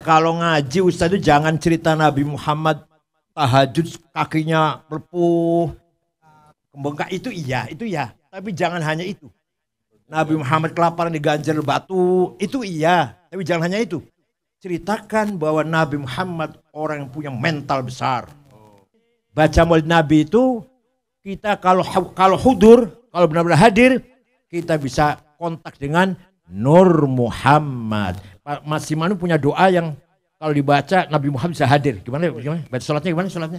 Kalau ngaji Ustaz itu jangan cerita Nabi Muhammad tahajud kakinya melepuh, bengkak, itu iya. Tapi jangan hanya itu. Nabi Muhammad kelaparan diganjal batu, itu iya. Tapi jangan hanya itu. Ceritakan bahwa Nabi Muhammad orang yang punya mental besar. Baca maulid Nabi itu kita kalau hudur, kalau benar-benar hadir, kita bisa kontak dengan Nur Muhammad. Mas Simanu punya doa yang kalau dibaca Nabi Muhammad bisa hadir. Gimana? Baca sholatnya gimana sholatnya?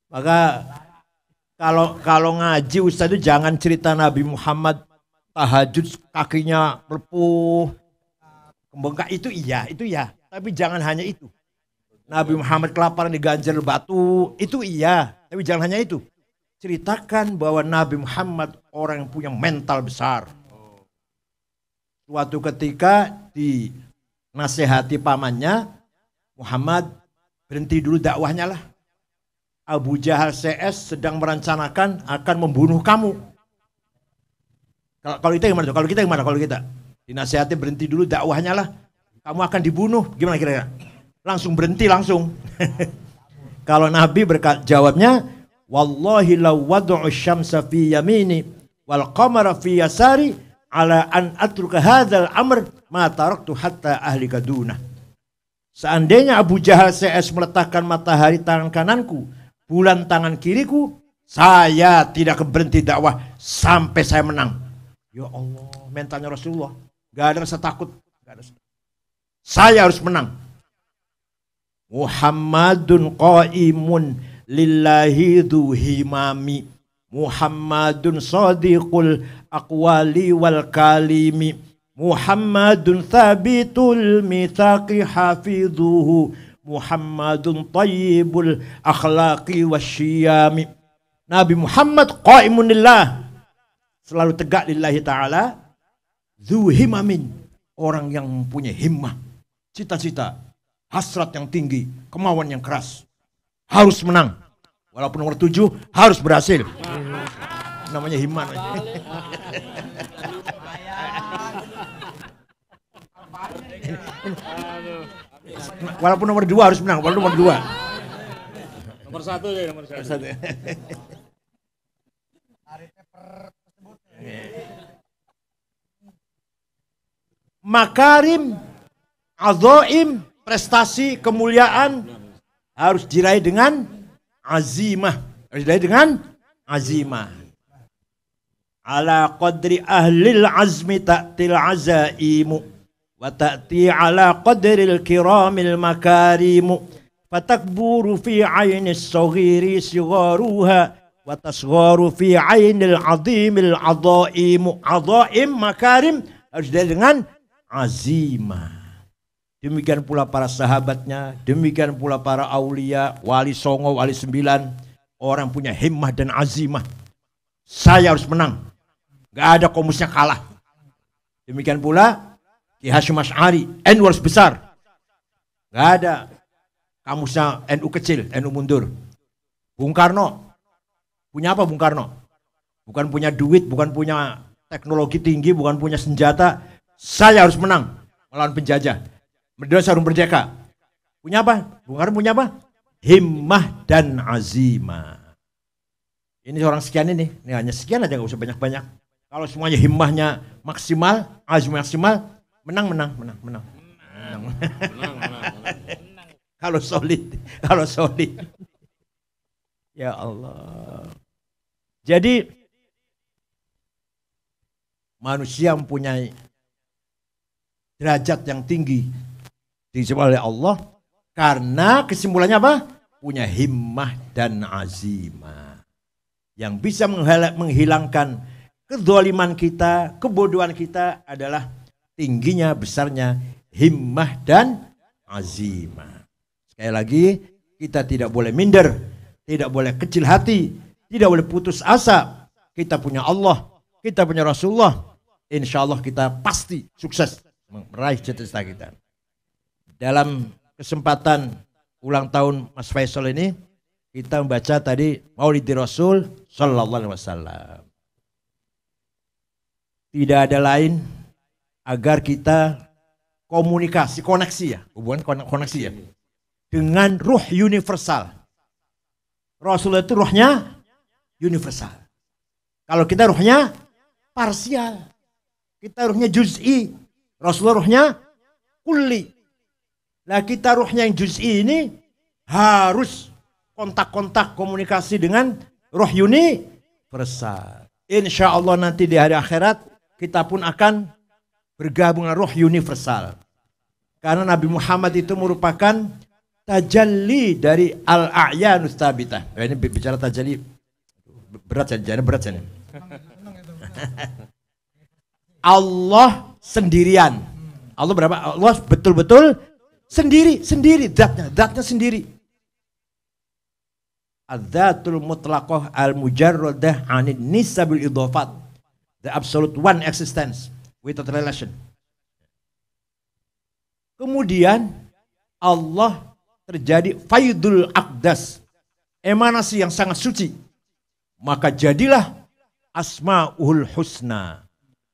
Maka kalau ngaji Ustaz itu jangan cerita Nabi Muhammad tahajud kakinya melepuh, bengkak, itu iya. Tapi jangan hanya itu. Nabi Muhammad kelaparan diganjal batu, itu iya. Tapi jangan hanya itu. Ceritakan bahwa Nabi Muhammad orang yang punya mental besar. Suatu ketika dinasehati pamannya, Muhammad berhenti dulu dakwahnya lah. Abu Jahal CS sedang merencanakan akan membunuh kamu. Kalau kita gimana tuh? Kalau kita dinasehati berhenti dulu dakwahnya lah. Kamu akan dibunuh. Gimana kira-kira? Langsung berhenti langsung. Kalau Nabi jawabnya, wallahi law wad'u syamsa fi yamini wal qamara fi yasari ala an atruka hadzal amr ma taraktu hatta ahlika dunah. Seandainya Abu Jahal CS meletakkan matahari tangan kananku, bulan tangan kiriku, saya tidak berhenti dakwah sampai saya menang. Ya Allah, mentalnya Rasulullah. Gak ada rasa takut. Saya harus menang. Muhammadun qaimun lillahi dhu himami. Muhammadun sadiqul aqwali wal kalimi. Muhammadun thabitul mithaqi hafidhuhu. Muhammadun tayyibul akhlaqi wasyiyami. Nabi Muhammad qaimun lillah, selalu tegak lillahi ta'ala. Dhu himamin, orang yang mempunyai himmah, cita-cita, hasrat yang tinggi, kemauan yang keras. Harus menang. Walaupun nomor 7 harus berhasil. Namanya himmah. Walaupun nomor 2 harus menang. Walaupun nomor 2. Nomor 1 ya, nomor 1. Makarim, azoim, prestasi, kemuliaan harus diraih dengan azimah. Harus diraih dengan azimah. Ala qadri ahlil azmi ta'til azaimu wa ta'ti ala qadril kiramil makarimu fatakburu fi aynis saghiri sigharuha wa tasgharu fi ainil azimil azaimu. Azaim, makarim harus diraih dengan azimah. Demikian pula para sahabatnya, demikian pula para aulia, wali songo, wali 9, orang punya himmah dan azimah. Saya harus menang. Gak ada komusnya kalah. Demikian pula Ki Hasyim Asy'ari, NU harus besar. Gak ada kamusnya NU kecil, NU mundur. Bung Karno, punya apa Bung Karno? Bukan punya duit, bukan punya teknologi tinggi, bukan punya senjata. Saya harus menang melawan penjajah. Berdua sarung merdeka. Punya apa? Bung Karno punya apa? Himmah dan azimah. Ini orang sekian ini hanya sekian aja, gak usah banyak-banyak. Kalau semuanya himmahnya maksimal, azimah maksimal, menang. Kalau solid. Ya Allah. Jadi manusia mempunyai derajat yang tinggi disebut oleh Allah karena kesimpulannya apa? Punya himmah dan azimah yang bisa menghilangkan kezaliman kita, kebodohan kita adalah tingginya, besarnya himmah dan azimah. Sekali lagi, kita tidak boleh minder, tidak boleh kecil hati, tidak boleh putus asa. Kita punya Allah, kita punya Rasulullah. Insya Allah kita pasti sukses meraih cita-cita kita. Dalam kesempatan ulang tahun Mas Faisal ini, kita membaca tadi Maulid Rasul Sallallahu Alaihi Wasallam. Tidak ada lain agar kita komunikasi, koneksi ya, hubungan koneksi ya, dengan ruh universal. Rasulullah itu ruhnya universal. Kalau kita ruhnya parsial, kita ruhnya juz'i, Rasulullah ruhnya kulli. Nah kita ruhnya yang juz'i ini harus kontak-kontak komunikasi dengan ruh universal. Insya Allah nanti di hari akhirat kita pun akan bergabung dengan ruh universal. Karena Nabi Muhammad itu merupakan tajalli dari al-a'yanus tsabitah. Ini bicara tajalli berat saja. Allah sendirian. Allah berapa? Allah betul-betul sendiri zatnya sendiri. Adzatul mutlaqah al-mujarradah 'anil nisabil idhafat. The absolute one existence without relation. Kemudian Allah terjadi faidul aqdas, emanasi yang sangat suci. Maka jadilah asmaul husna.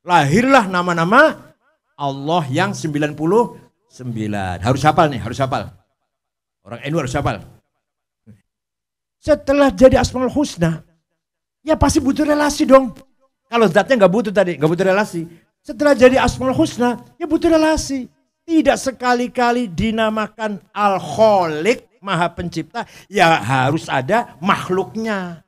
Lahirlah nama-nama Allah yang 99. Harus hafal nih, harus hafal. Orang NU harus hafal. Setelah jadi asmaul husna, ya pasti butuh relasi dong. Kalau zatnya nggak butuh tadi, nggak butuh relasi. Setelah jadi asmaul husna, ya butuh relasi. Tidak sekali-kali dinamakan Al-Khaliq, Maha Pencipta, ya harus ada makhluknya.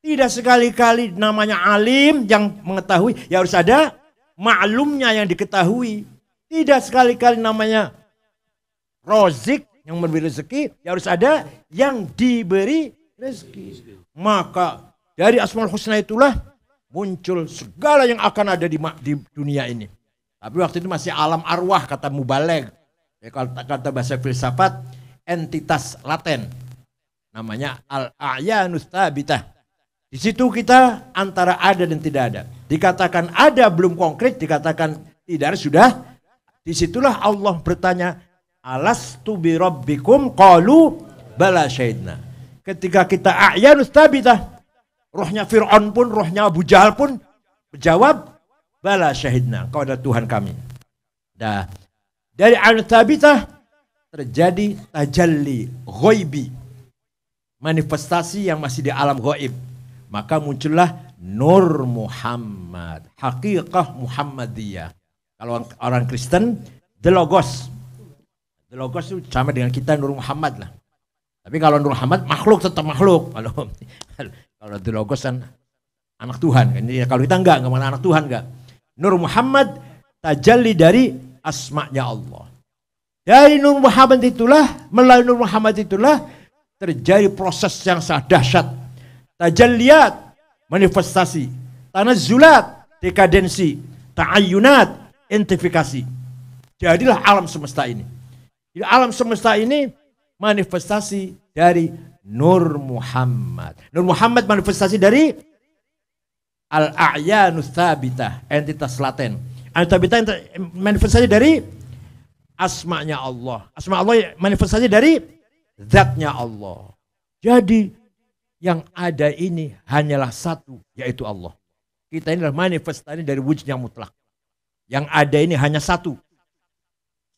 Tidak sekali-kali namanya Alim yang mengetahui, ya harus ada maklumnya yang diketahui. Tidak sekali-kali namanya Rozik yang memberi rezeki, ya harus ada yang diberi rezeki. Maka dari Asmaul Husna itulah muncul segala yang akan ada di dunia ini. Tapi waktu itu masih alam arwah, kata mubaligh. Ya, kalau kata bahasa filsafat, entitas laten. Namanya al-a'yanus tsabitah. Di situ kita antara ada dan tidak ada. Dikatakan ada belum konkret, dikatakan tidak ada sudah. Disitulah Allah bertanya, alastu bi rabbikum qalu bala syahidna. Ketika kita a'yanus tsabitah, rohnya Fir'aun pun, rohnya Abu Jahal pun menjawab, bala syahidna, kau adalah Tuhan kami. Nah, dari a'yanus tsabitah terjadi tajalli ghaibi, manifestasi yang masih di alam gaib. Maka muncullah Nur Muhammad, hakikah Muhammadiyah. Kalau orang Kristen, the Logos. The Logos itu sama dengan kita Nur Muhammad lah. Tapi kalau Nur Muhammad makhluk tetap makhluk. Kalau the Logos kan anak Tuhan. Kalau kita enggak mana anak Tuhan enggak. Nur Muhammad tajalli dari asma'nya Allah. Dari Nur Muhammad itulah, melalui Nur Muhammad itulah terjadi proses yang sangat dahsyat. Tajalliyat, manifestasi. Tanazzulat, dekadensi. Ta'ayyunat, identifikasi. Jadilah alam semesta ini. Di alam semesta ini manifestasi dari Nur Muhammad. Nur Muhammad manifestasi dari al-a'yanus tsabitah, entitas laten. Entitas manifestasi dari asma'nya Allah. Asma' Allah manifestasi dari zatnya Allah. Jadi yang ada ini hanyalah satu, yaitu Allah. Kita ini adalah manifestasi dari wujud yang mutlak. Yang ada ini hanya satu.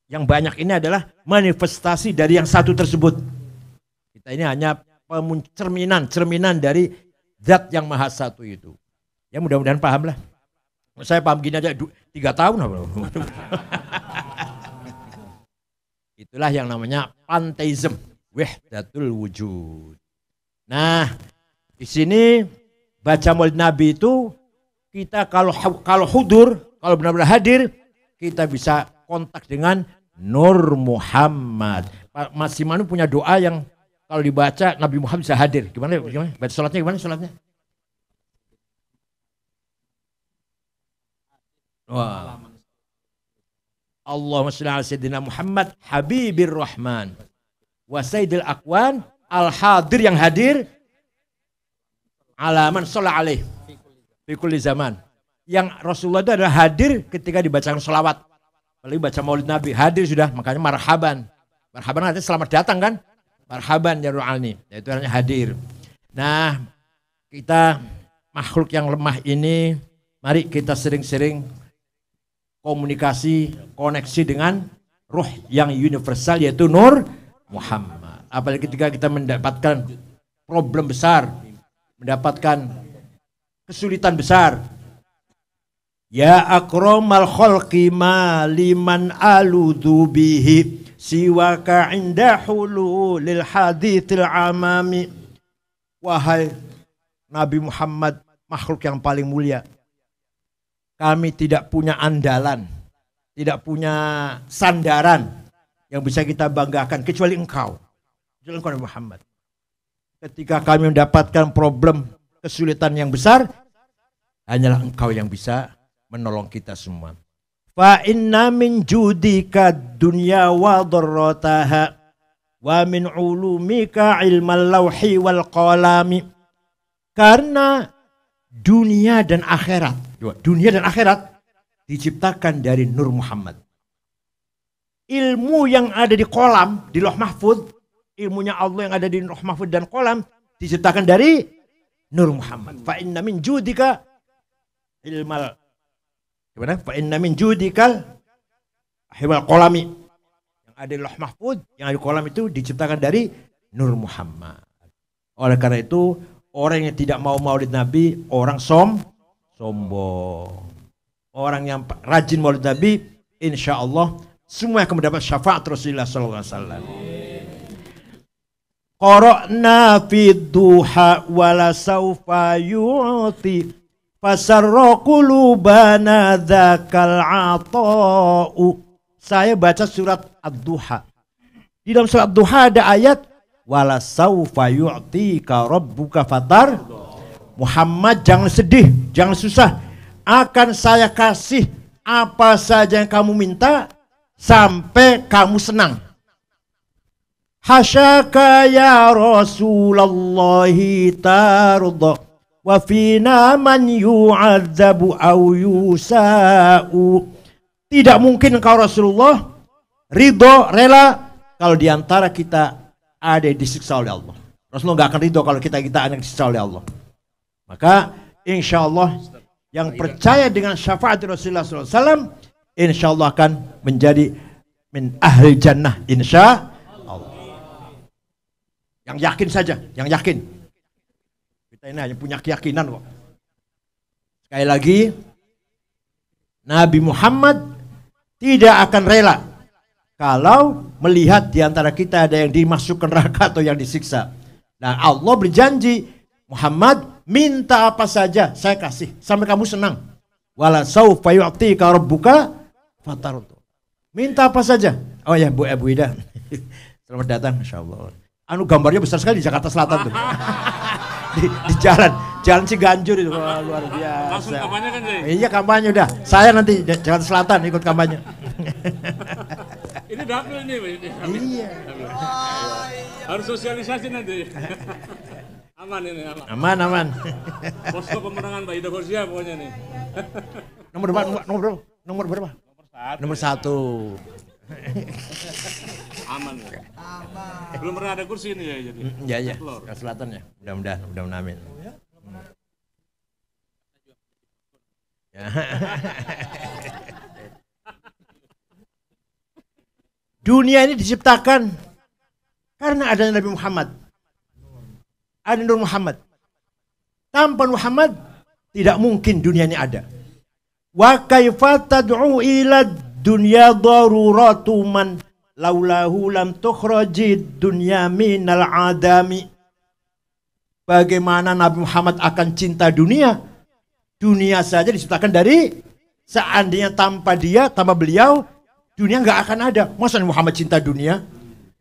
Yang banyak ini adalah manifestasi dari yang satu tersebut. Kita ini hanya cerminan dari zat yang maha satu itu. Ya mudah-mudahan paham lah. Saya paham gini aja 3 tahun. Itulah yang namanya pantheism, wahdatul wujud. Nah, di sini baca Maulid Nabi itu kita kalau hudur, kalau benar-benar hadir, kita bisa kontak dengan Nur Muhammad. Mas Simanu punya doa yang kalau dibaca Nabi Muhammad bisa hadir. Gimana? Baca sholatnya gimana sholatnya? Wah. Allahumma shalli ala sayyidina Muhammad habibir rahman wa sayyidil aqwan al-hadir yang hadir alaman sholat alaih fi kulli zaman. Yang Rasulullah itu adalah hadir ketika dibacakan sholawat. Apalagi baca Maulid Nabi, hadir sudah, makanya marhaban. Marhaban artinya selamat datang kan? Marhaban ya ru'alni, itu artinya hadir. Nah, kita makhluk yang lemah ini Mari kita sering-sering komunikasi, koneksi dengan ruh yang universal yaitu Nur Muhammad. Apalagi ketika kita mendapatkan problem besar, mendapatkan kesulitan besar. Ya akramal khalqi ma liman aludhu bihi siwaka inda hululil hadithil amami. Wahai Nabi Muhammad, makhluk yang paling mulia, kami tidak punya andalan, tidak punya sandaran yang bisa kita banggakan kecuali engkau. Kecuali engkau Nabi Muhammad. Ketika kami mendapatkan problem, kesulitan yang besar, hanyalah engkau yang bisa menolong kita semua. Fa inna min judika dunya wa dharrataha wa min ulumika ilmal lawhi wal qalami. Karena dunia dan akhirat diciptakan dari Nur Muhammad. Ilmu yang ada di kolam, di Lauh Mahfuz, ilmunya Allah yang ada di Lauh Mahfuz dan kolam diciptakan dari Nur Muhammad. Fa inna min judika ilmal gimana? Fa inna min judikal hiwal kolami. Yang ada di Lauh Mahfuz, yang ada di kolam itu diciptakan dari Nur Muhammad. Oleh karena itu, orang yang tidak mau maulid Nabi, orang sombong. Orang yang rajin maulid Nabi, insya Allah semua akan mendapat syafaat Rasulullah SAW. Qara'na fid duha wala sawfa yu'ti fasarra qulubana dzakal ata'u. Saya baca surat Ad-Duha. Di dalam surat Ad-Duha ada ayat wala sawfa yu'tika rabbuka fatar. Muhammad, jangan sedih, jangan susah. Akan saya kasih apa saja yang kamu minta sampai kamu senang. Hasyaka ya Rasulullah tarda wa fina man yu'adzabu aw yusa'u. Tidak mungkin engkau Rasulullah ridho, rela kalau diantara kita ada yang disiksa oleh Allah. Rasulullah gak akan ridho kalau kita ada yang disiksa oleh Allah. Maka insya Allah yang percaya dengan syafaat Rasulullah SAW, insya Allah akan menjadi min ahli jannah, insya Allah. Yang yakin saja, yang yakin. Kita ini hanya punya keyakinan kok. Sekali lagi, Nabi Muhammad tidak akan rela kalau melihat di antara kita ada yang dimasukkan neraka atau yang disiksa. Nah, Allah berjanji, Muhammad minta apa saja saya kasih sampai kamu senang. Wala saufa yu'tika rabbuka fatardu. Minta apa saja. Oh ya, Bu Ida. Selamat datang, masyaallah. Anu gambarnya besar sekali di Jakarta Selatan tuh. di jalan Ciganjur itu. Wah, luar biasa. Langsung kampanye kan, Jay? Iya, kampanye udah. Saya nanti Jakarta Selatan ikut kampanye. Ini dapil nih, Iya. Harus sosialisasi nanti. Aman ini, aman. Aman. Posko pemenangan Mbak Ida Fauzia pokoknya nih. Nomor berapa? Nomor 1. Aman. Belum pernah ada kursi ini ya jadi. Iya. Ke selatan ya. Mudah-mudahan amin. Ya. Dunia ini diciptakan karena adanya Nabi Muhammad. Ada Nur Muhammad. Tanpa Muhammad tidak mungkin dunia ini ada. Wa kaifa tad'u ila dunya daruratu man laulahu lam tukhrajid dunya minal adami. Bagaimana Nabi Muhammad akan cinta dunia? Dunia saja diciptakan dari, seandainya tanpa dia, tanpa beliau, dunia nggak akan ada. Masa Muhammad cinta dunia?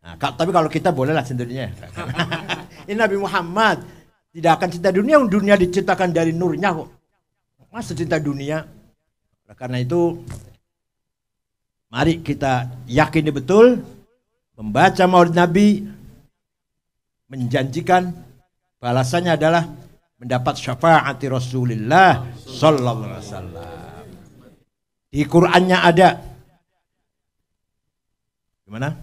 Nah, tapi kalau kita bolehlah cinta dunia. Ini Nabi Muhammad tidak akan cinta dunia, dunia diciptakan dari nurnya kok. Masa cinta dunia? Karena itu, mari kita yakini betul, membaca Maulid Nabi, menjanjikan balasannya adalah mendapat syafaat Rasulullah sallallahu alaihi wasallam. Di Qur'annya ada. Gimana?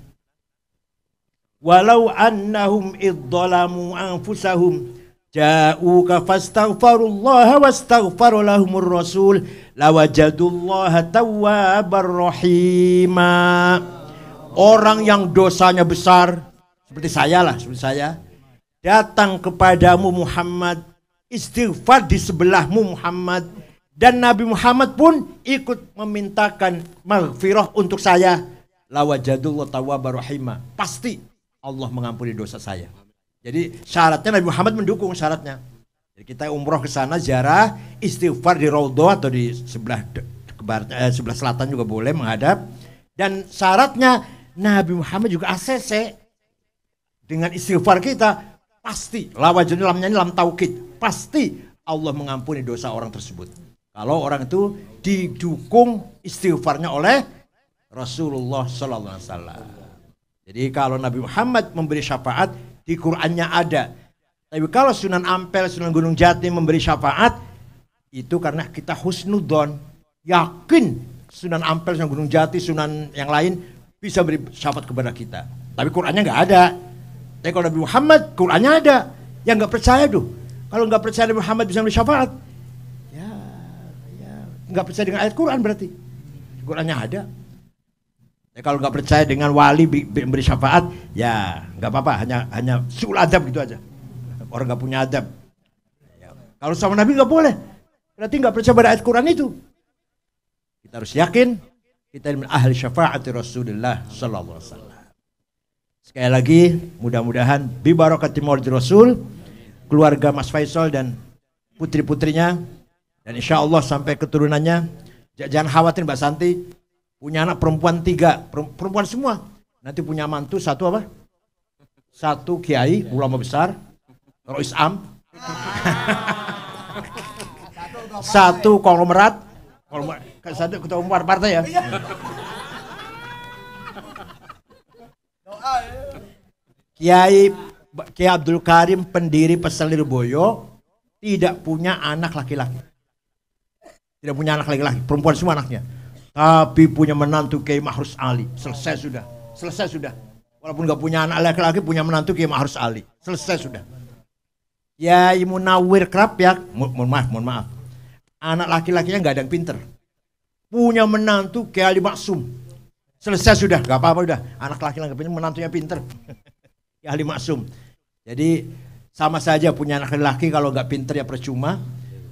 Walau annahum idzalamu anfusahum ja'uka fastaghfirullaha wastaghfara lahumur rasul lawajadullaha tawwabar rahima. Orang yang dosanya besar seperti saya lah, seperti saya, datang kepadamu Muhammad, istighfar di sebelahmu Muhammad, dan Nabi Muhammad pun ikut memintakan maghfirah untuk saya, lawajadullah tawwabar rahimah, pasti Allah mengampuni dosa saya. Jadi syaratnya Nabi Muhammad mendukung syaratnya. Jadi kita umroh ke sana ziarah, istighfar di Raudhah atau di sebelah sebelah selatan juga boleh menghadap, dan syaratnya Nabi Muhammad juga ACC. Dengan istighfar kita pasti lawajadullah, lamnya ini lam taukid, pasti Allah mengampuni dosa orang tersebut. Kalau orang itu didukung istighfarnya oleh Rasulullah Sallallahu Alaihi Wasallam. Jadi kalau Nabi Muhammad memberi syafaat, di Qur'annya ada. Tapi kalau Sunan Ampel, Sunan Gunung Jati memberi syafaat, itu karena kita husnudzon, yakin Sunan Ampel, Sunan Gunung Jati, Sunan yang lain bisa beri syafaat kepada kita. Tapi Qur'annya nggak ada. Tapi kalau Nabi Muhammad, Qur'annya ada. Yang nggak percaya tuh, kalau nggak percaya Nabi Muhammad bisa beri syafaat, nggak percaya dengan ayat Quran berarti. Qurannya ada. Ya, kalau nggak percaya dengan wali memberi syafaat, ya nggak apa-apa, hanya suul adab gitu aja. Orang nggak punya adab. Ya, kalau sama Nabi nggak boleh, berarti nggak percaya pada ayat Quran itu. Kita harus yakin kita ahli syafaat Rasulullah Sallallahu Alaihi Wasallam. Sekali lagi, mudah-mudahan bi barakati maulid Rasul, keluarga Mas Faisal dan putri-putrinya, dan insya Allah sampai keturunannya. Jangan khawatir Mbak Santi, punya anak perempuan 3, perempuan semua. Nanti punya mantu 1 apa? 1 kiai, ulama besar, Rois Am. 1 konglomerat, 1 ketua umum partai ya. Kiai Abdul Karim, pendiri Pesel Lirboyo, tidak punya anak laki-laki. Tidak punya anak laki-laki, perempuan semua anaknya. Tapi punya menantu Kiai Mahrus Ali. Selesai sudah. Walaupun gak punya anak laki-laki, punya menantu Kiai Mahrus Ali. Selesai sudah. Kiai Munawir Krapyak, mohon maaf. Anak laki-lakinya gak ada yang pinter. Punya menantu Kiai Ali Maksum. Selesai sudah, gak apa-apa udah. Anak laki-laki pinter, menantunya pinter. Kiai Ali Maksum. Jadi sama saja punya anak laki-laki, kalau gak pinter ya percuma.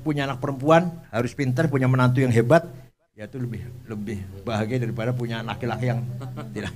Punya anak perempuan harus pinter, punya menantu yang hebat, ya itu lebih bahagia daripada punya anak laki-laki yang tidak.